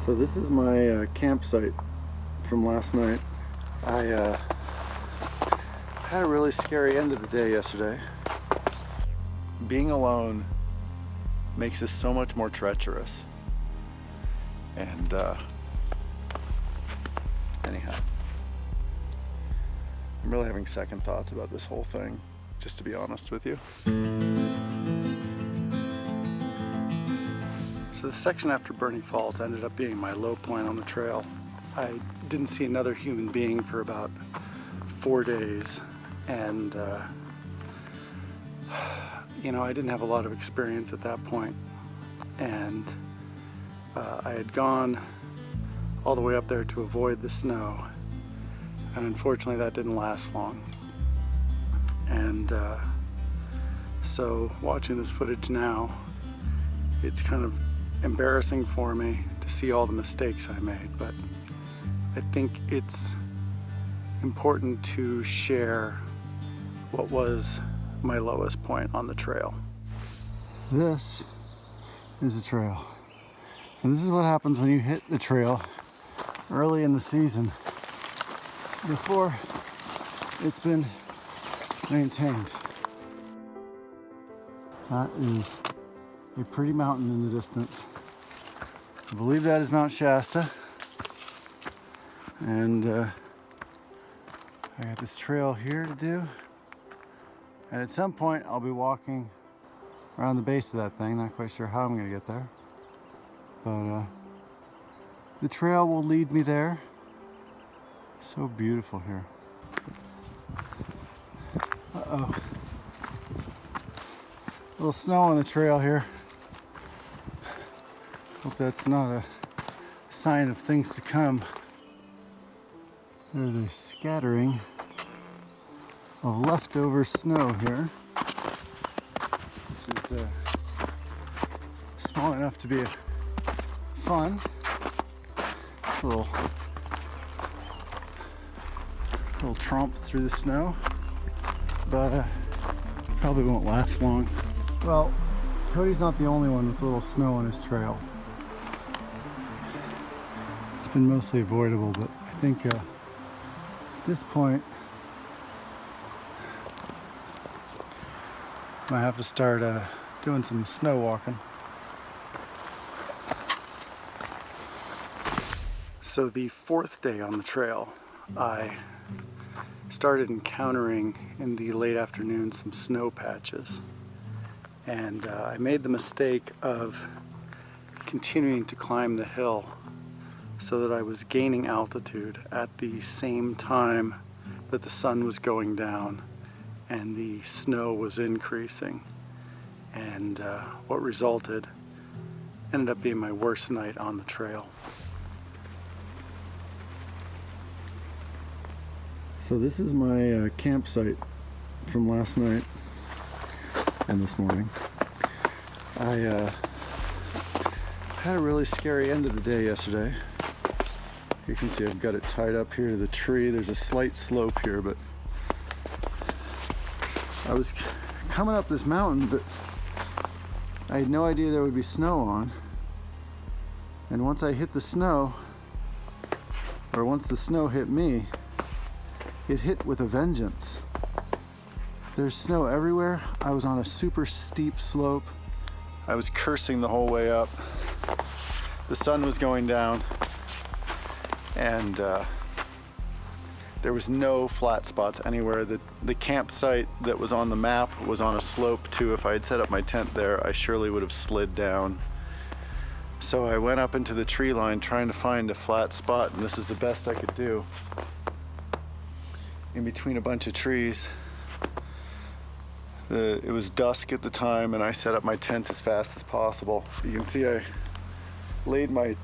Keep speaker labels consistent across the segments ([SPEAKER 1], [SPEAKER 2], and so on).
[SPEAKER 1] So this is my campsite from last night. I had a really scary end of the day yesterday. Being alone makes this so much more treacherous. And anyhow, I'm really having second thoughts about this whole thing, just to be honest with you. So the section after Burney Falls ended up being my low point on the trail. I didn't see another human being for about 4 days, and you know, I didn't have a lot of experience at that point, and I had gone all the way up there to avoid the snow, and unfortunately that didn't last long. And so watching this footage now, it's kind of embarrassing for me to see all the mistakes I made, but I think it's important to share what was my lowest point on the trail. This is the trail, and this is what happens when you hit the trail early in the season before it's been maintained. That is a pretty mountain in the distance. I believe that is Mount Shasta, and I got this trail here to do, and at some point I'll be walking around the base of that thing. Not quite sure how I'm gonna get there, but the trail will lead me there. So beautiful here. Uh-oh. A little snow on the trail here. Hope that's not a sign of things to come. There's a scattering of leftover snow here, which is small enough to be fun. A little tromp through the snow, but probably won't last long. Well, Cody's not the only one with a little snow on his trail. It's been mostly avoidable, but I think at this point I have to start doing some snow walking. So the fourth day on the trail, I started encountering in the late afternoon some snow patches, and I made the mistake of continuing to climb the hill so that I was gaining altitude at the same time that the sun was going down and the snow was increasing, and what resulted ended up being my worst night on the trail. So this is my campsite from last night and this morning. I had a really scary end of the day yesterday. You can see I've got it tied up here to the tree. There's a slight slope here, but I was coming up this mountain, but I had no idea there would be snow on. And once I hit the snow, or once the snow hit me, it hit with a vengeance. There's snow everywhere. I was on a super steep slope. I was cursing the whole way up. The sun was going down, and there was no flat spots anywhere. The campsite that was on the map was on a slope too. If I had set up my tent there, I surely would have slid down. So I went up into the tree line trying to find a flat spot, and this is the best I could do. In between a bunch of trees. It was dusk at the time, and I set up my tent as fast as possible. You can see I laid my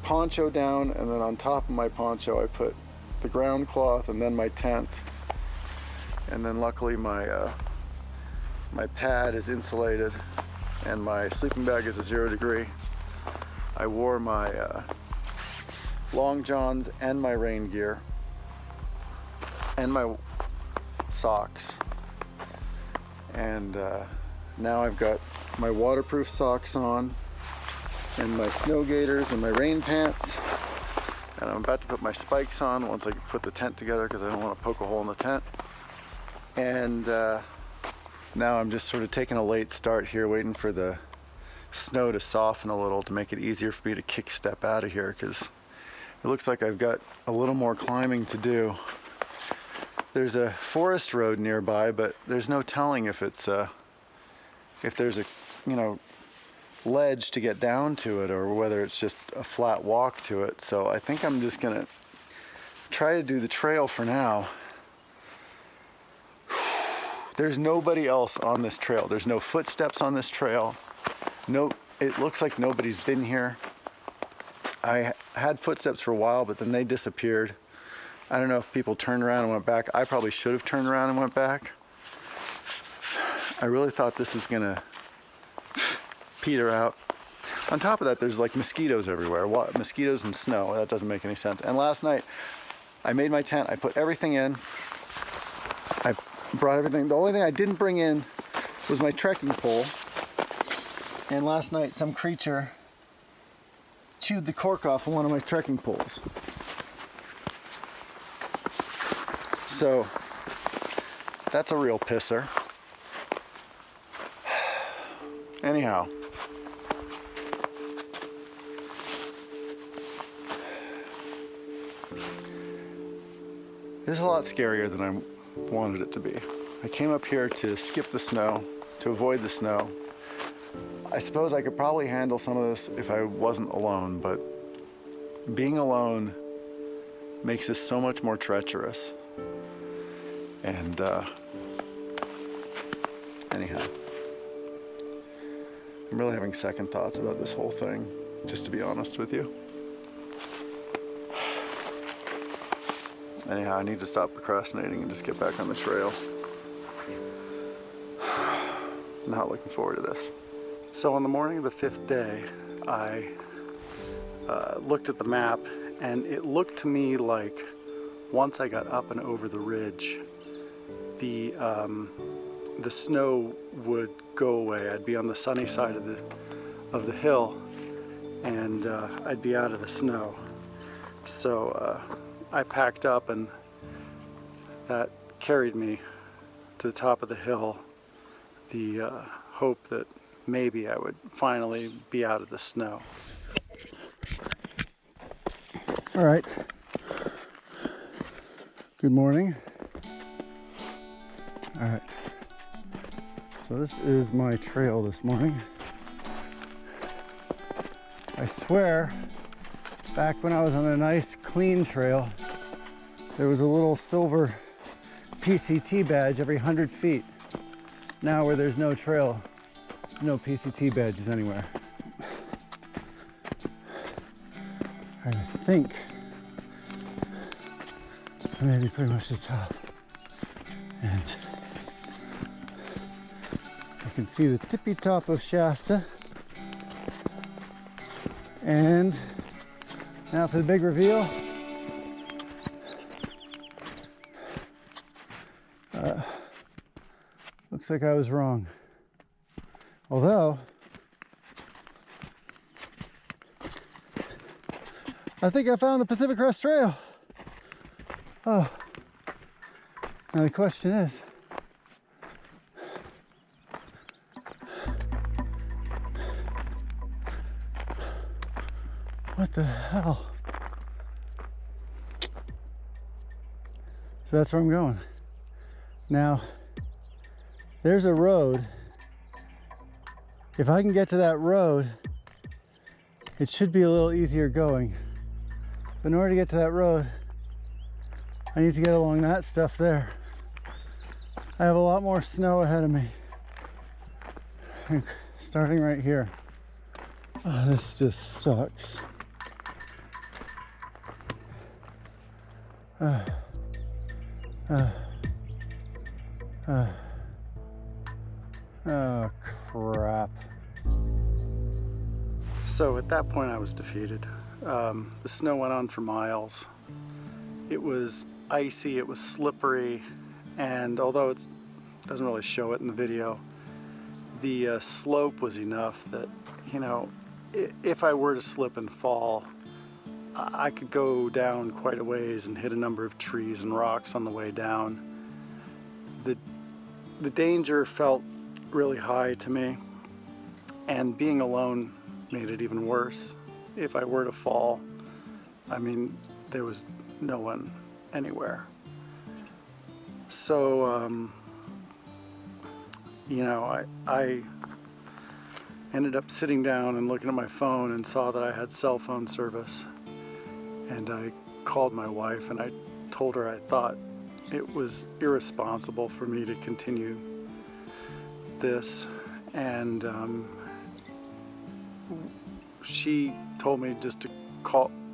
[SPEAKER 1] poncho down, and then on top of my poncho I put the ground cloth and then my tent. And then luckily my pad is insulated and my sleeping bag is a 0 degree. I wore my long johns and my rain gear and my socks, and now I've got my waterproof socks on, in my snow gaiters and my rain pants. And I'm about to put my spikes on once I put the tent together because I don't want to poke a hole in the tent. And now I'm just sort of taking a late start here, waiting for the snow to soften a little to make it easier for me to kick step out of here, because it looks like I've got a little more climbing to do. There's a forest road nearby, but there's no telling if it's if there's a, you know, ledge to get down to it or whether it's just a flat walk to it. So I think I'm just gonna try to do the trail for now. There's nobody else on this trail. There's no footsteps on this trail. No, it looks like nobody's been here. I had footsteps for a while, but then they disappeared. I don't know if people turned around and went back. I probably should have turned around and went back. I really thought this was gonna peter out. On top of that, there's like mosquitoes everywhere. What? Mosquitoes and snow. That doesn't make any sense. And last night, I made my tent. I put everything in. I brought everything. The only thing I didn't bring in was my trekking pole. And last night, some creature chewed the cork off of one of my trekking poles. So that's a real pisser. Anyhow, this is a lot scarier than I wanted it to be. I came up here to skip the snow, to avoid the snow. I suppose I could probably handle some of this if I wasn't alone, but being alone makes this so much more treacherous. And anyhow, I'm really having second thoughts about this whole thing, just to be honest with you. Anyhow, I need to stop procrastinating and just get back on the trail. Not looking forward to this. So on the morning of the 5th day, I looked at the map, and it looked to me like once I got up and over the ridge, the snow would go away. I'd be on the sunny side of the hill, and I'd be out of the snow. So I packed up, and that carried me to the top of the hill. The hope that maybe I would finally be out of the snow. All right. Good morning. All right. So this is my trail this morning. I swear, back when I was on a nice clean trail, there was a little silver PCT badge every 100 feet. Now where there's no trail, no PCT badges anywhere. I think I may be pretty much the top. And I can see the tippy top of Shasta. And now for the big reveal. Looks like I was wrong. Although, I think I found the Pacific Crest Trail. Oh, now the question is, what the hell? So that's where I'm going. Now, there's a road. If I can get to that road, it should be a little easier going. But in order to get to that road, I need to get along that stuff there. I have a lot more snow ahead of me. Starting right here. Oh, this just sucks. Oh, crap. So at that point I was defeated. The snow went on for miles. It was icy, it was slippery, and although it doesn't really show it in the video, the slope was enough that, you know, if I were to slip and fall, I could go down quite a ways and hit a number of trees and rocks on the way down. The danger felt really high to me, and being alone made it even worse. If I were to fall, I mean, there was no one anywhere. So, you know, I ended up sitting down and looking at my phone and saw that I had cell phone service. And I called my wife and I told her I thought it was irresponsible for me to continue this. And she told me just to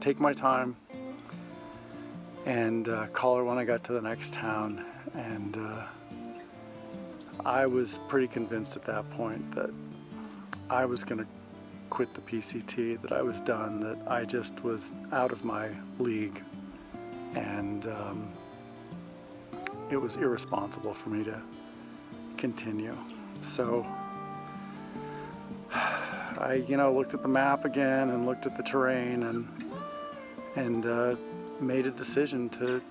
[SPEAKER 1] take my time and call her when I got to the next town. And I was pretty convinced at that point that I was going to quit the PCT, that I was done, that I just was out of my league, and it was irresponsible for me to continue. So I, you know, looked at the map again and looked at the terrain and made a decision to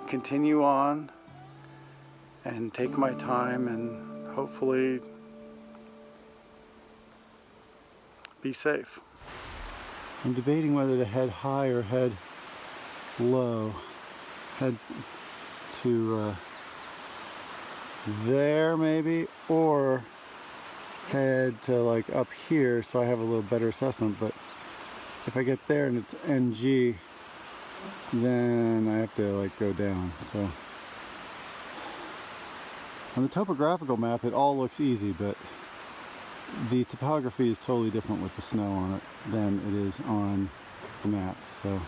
[SPEAKER 1] continue on and take my time and hopefully be safe. I'm debating whether to head high or head low. Head to there maybe, or head to like up here so I have a little better assessment. But if I get there and it's NG, then I have to like go down. So on the topographical map it all looks easy, but the topography is totally different with the snow on it than it is on the map. So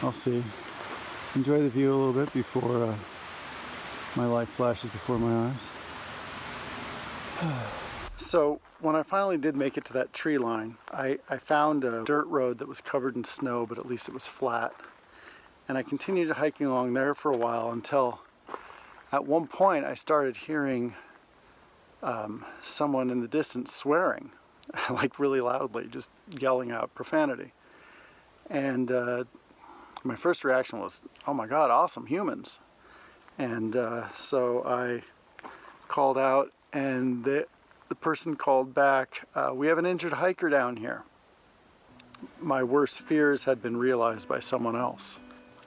[SPEAKER 1] I'll see. Enjoy the view a little bit before my life flashes before my eyes. So when I finally did make it to that tree line, I found a dirt road that was covered in snow, but at least it was flat. And I continued hiking along there for a while until at one point I started hearing someone in the distance swearing, like really loudly, just yelling out profanity. And my first reaction was, oh my God, awesome, humans. And so I called out, and the person called back, we have an injured hiker down here. My worst fears had been realized by someone else.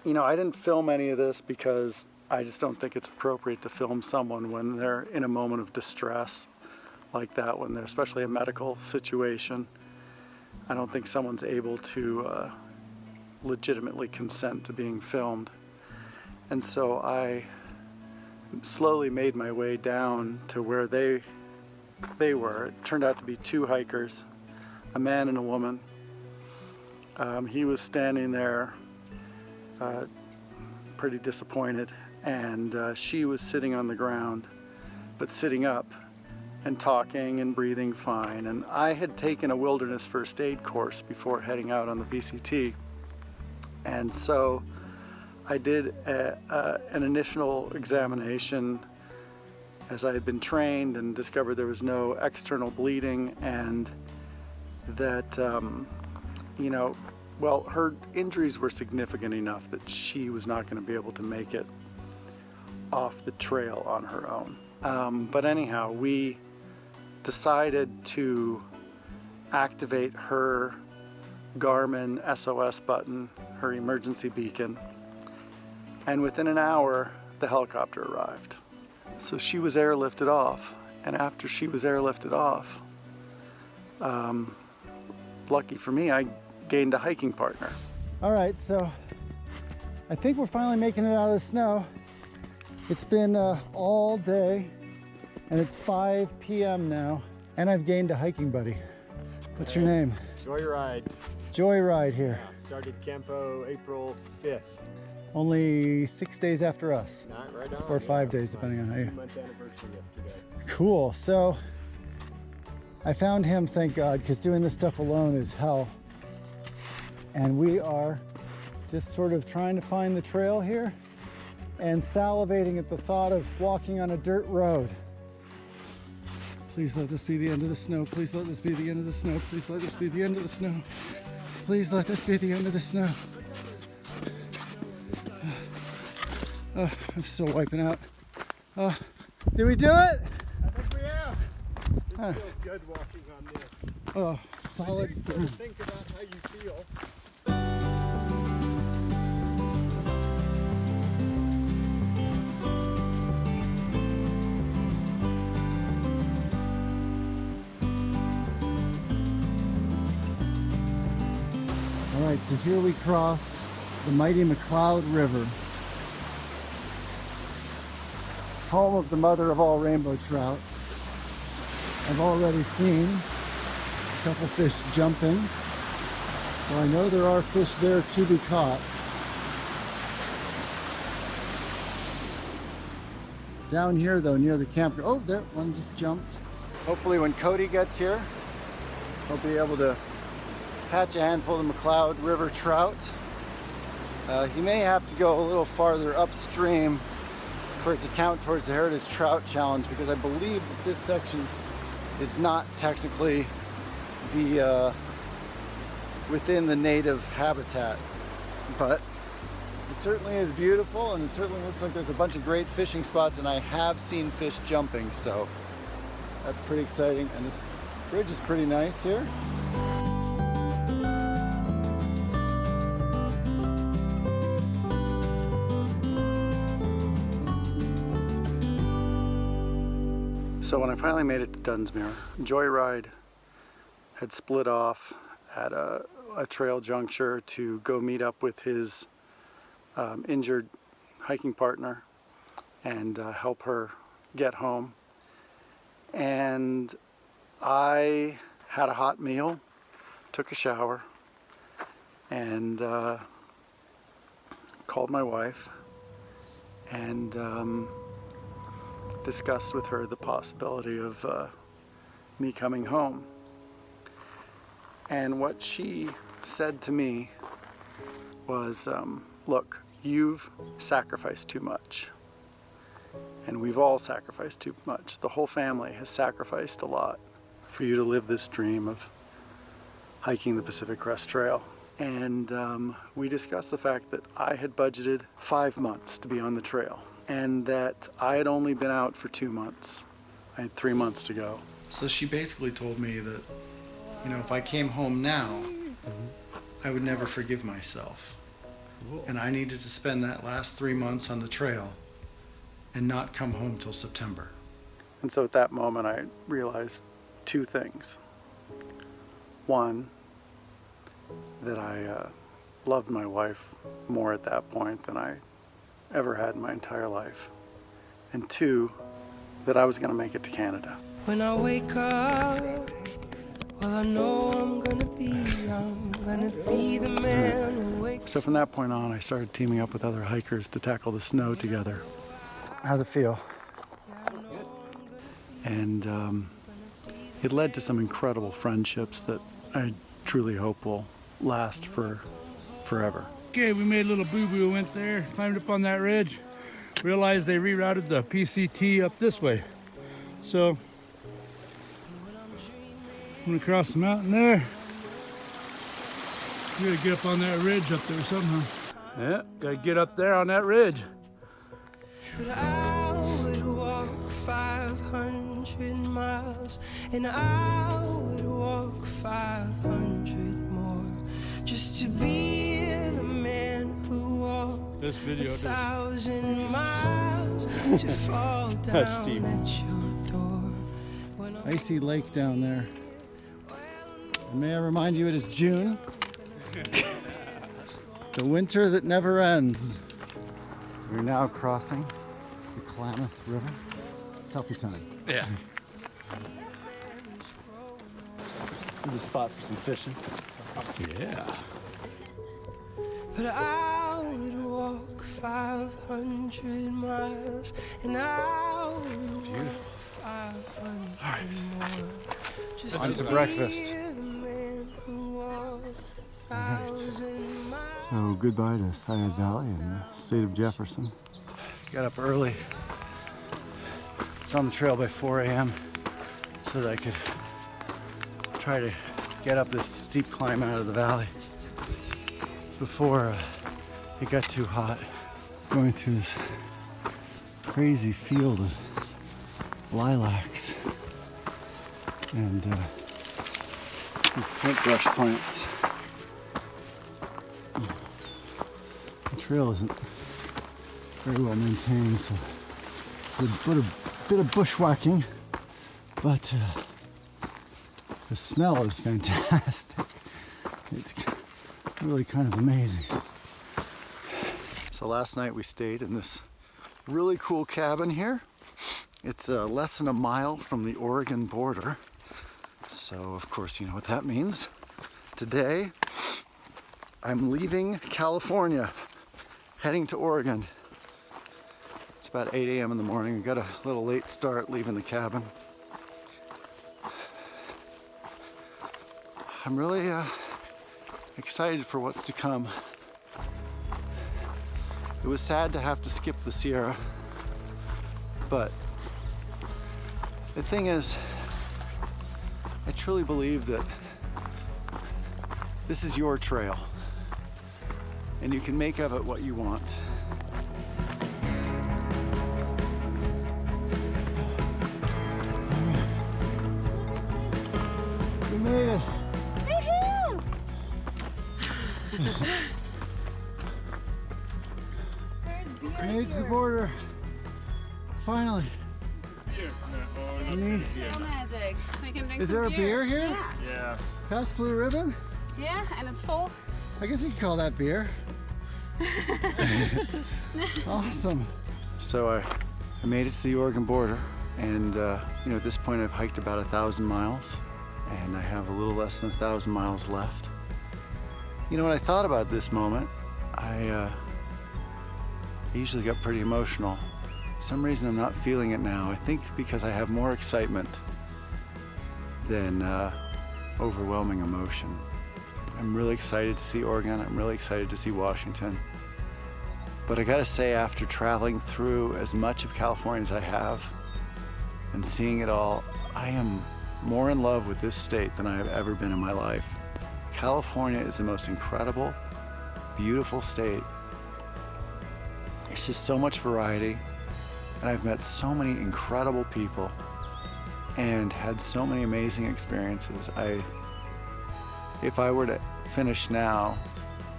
[SPEAKER 1] You know, I didn't film any of this because I just don't think it's appropriate to film someone when they're in a moment of distress like that, when they're especially a medical situation. I don't think someone's able to legitimately consent to being filmed. And so I slowly made my way down to where they were. It turned out to be two hikers, a man and a woman. He was standing there pretty disappointed, and she was sitting on the ground, but sitting up and talking and breathing fine. And I had taken a wilderness first aid course before heading out on the PCT, and so I did an initial examination as I had been trained and discovered there was no external bleeding, and that, you know, well, her injuries were significant enough that she was not going to be able to make it off the trail on her own. But anyhow, we decided to activate her Garmin SOS button, her emergency beacon, and within an hour the helicopter arrived. So she was airlifted off, and after she was airlifted off, lucky for me, I gained a hiking partner. All right, so I think we're finally making it out of the snow. It's been all day, and it's 5 p.m. now, and I've gained a hiking buddy. What's your name?
[SPEAKER 2] Joyride.
[SPEAKER 1] Joyride here.
[SPEAKER 2] Yeah, started Campo April 5th.
[SPEAKER 1] Only 6 days after us.
[SPEAKER 2] Not right on.
[SPEAKER 1] Or 5 days, depending on how you.
[SPEAKER 2] 2-month anniversary yesterday.
[SPEAKER 1] Cool. So I found him, thank God, because doing this stuff alone is hell. And we are just sort of trying to find the trail here and salivating at the thought of walking on a dirt road. Please let this be the end of the snow. Please let this be the end of the snow. Please let this be the end of the snow. Please let this be the end of the snow. Oh, I'm still wiping out. Did we do it?
[SPEAKER 2] I think we have. It feels good walking on this.
[SPEAKER 1] Oh, solid.
[SPEAKER 2] Think about how you feel.
[SPEAKER 1] All right, so here we cross the mighty McCloud River, home of the mother of all rainbow trout. I've already seen a couple fish jumping, so I know there are fish there to be caught. Down here though, near the camp, oh, there, one just jumped. Hopefully when Cody gets here, he'll be able to catch a handful of McCloud River trout. He may have to go a little farther upstream for it to count towards the Heritage Trout Challenge, because I believe that this section is not technically the within the native habitat, but it certainly is beautiful, and it certainly looks like there's a bunch of great fishing spots, and I have seen fish jumping, so that's pretty exciting. And this bridge is pretty nice here. So when I finally made it to Dunsmuir, Joyride had split off at a trail juncture to go meet up with his injured hiking partner and help her get home. And I had a hot meal, took a shower, and called my wife and discussed with her the possibility of me coming home. And what she said to me was, look, you've sacrificed too much. And we've all sacrificed too much. The whole family has sacrificed a lot for you to live this dream of hiking the Pacific Crest Trail. And we discussed the fact that I had budgeted 5 months to be on the trail, and that I had only been out for 2 months. I had 3 months to go. So she basically told me that, you know, if I came home now, I would never forgive myself. And I needed to spend that last 3 months on the trail and not come home till September. And so at that moment I realized 2 things. One, that I loved my wife more at that point than I ever had in my entire life. And 2, that I was gonna make it to Canada.
[SPEAKER 3] When I wake up, well, I know I'm gonna be the man who wakes.
[SPEAKER 1] So from that point on, I started teaming up with other hikers to tackle the snow together. How's it feel? And it led to some incredible friendships that I truly hope will last for forever.
[SPEAKER 4] Okay, we made a little boo-boo, went there, climbed up on that ridge, realized they rerouted the PCT up this way. So, I'm gonna cross the mountain there. We gotta get up on that ridge up there somehow. Yeah, gotta get up there on that ridge.
[SPEAKER 3] But I would walk 500 miles, and I would walk 500 more, just to be the man who walked
[SPEAKER 4] This video
[SPEAKER 3] 1,000 miles to fall down
[SPEAKER 4] Steve.
[SPEAKER 3] at your door. When I'm
[SPEAKER 1] Icy lake down there. And may I remind you, it is June. The winter that never ends. We're now crossing the Klamath River. Selfie time.
[SPEAKER 4] Yeah.
[SPEAKER 1] This is a spot for some fishing.
[SPEAKER 4] Yeah.
[SPEAKER 3] But I would walk 500 miles, and I would walk 500 more. Just
[SPEAKER 1] On to
[SPEAKER 3] be
[SPEAKER 1] breakfast.
[SPEAKER 3] the man who walked 1,000 miles.
[SPEAKER 1] So goodbye to Syed Valley in the state of Jefferson. Got up early. It's on the trail by 4 a.m. so that I could try to get up this steep climb out of the valley before it got too hot. Going through this crazy field of lilacs and these paintbrush plants. The trail isn't very well maintained, so it's a bit of bushwhacking, but the smell is fantastic. It's really kind of amazing. So last night we stayed in this really cool cabin here. It's less than a mile from the Oregon border. So of course you know what that means. Today I'm leaving California, heading to Oregon. It's about 8 a.m. in the morning. I got a little late start leaving the cabin. I'm really excited for what's to come. It was sad to have to skip the Sierra, but the thing is, I truly believe that this is your trail, and you can make of it what you want. We made it. Made it to the border. Finally.
[SPEAKER 5] Magic. We can drink
[SPEAKER 1] Is
[SPEAKER 5] some
[SPEAKER 1] there a beer here?
[SPEAKER 5] Yeah.
[SPEAKER 2] Yeah.
[SPEAKER 1] Past Blue Ribbon?
[SPEAKER 5] Yeah, and it's full.
[SPEAKER 1] I guess you could call that beer. Awesome. So I made it to the Oregon border, and at this point I've hiked about 1,000 miles, and I have a little less than 1,000 miles left. You know, when I thought about this moment, I usually got pretty emotional. For some reason I'm not feeling it now. I think because I have more excitement than overwhelming emotion. I'm really excited to see Oregon. I'm really excited to see Washington. But I gotta say, after traveling through as much of California as I have and seeing it all, I am more in love with this state than I have ever been in my life. California is the most incredible, beautiful state. There's just so much variety, and I've met so many incredible people and had so many amazing experiences. If I were to finish now,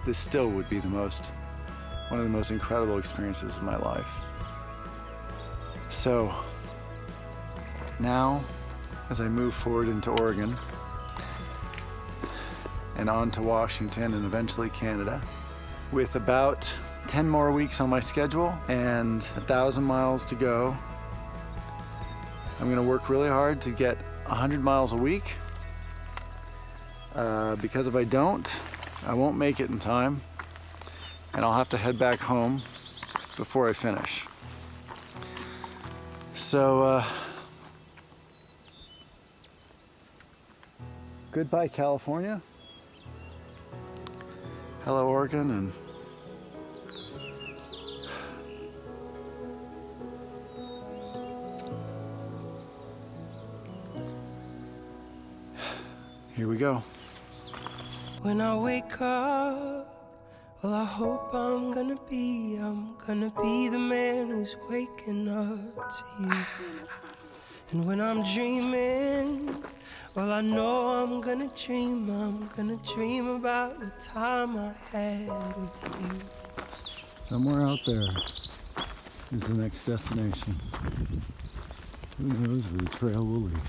[SPEAKER 1] this still would be one of the most incredible experiences of my life. So now, as I move forward into Oregon and on to Washington and eventually Canada, with about 10 more weeks on my schedule and 1,000 miles to go, I'm gonna work really hard to get 100 miles a week, because if I don't, I won't make it in time, and I'll have to head back home before I finish. So, goodbye California, hello Oregon, and here we go.
[SPEAKER 3] When I wake up, well, I hope I'm gonna be the man who's waking up to you. And when I'm dreaming, well, I know I'm gonna dream about the time I had with you.
[SPEAKER 1] Somewhere out there is the next destination. Who knows where the trail will lead.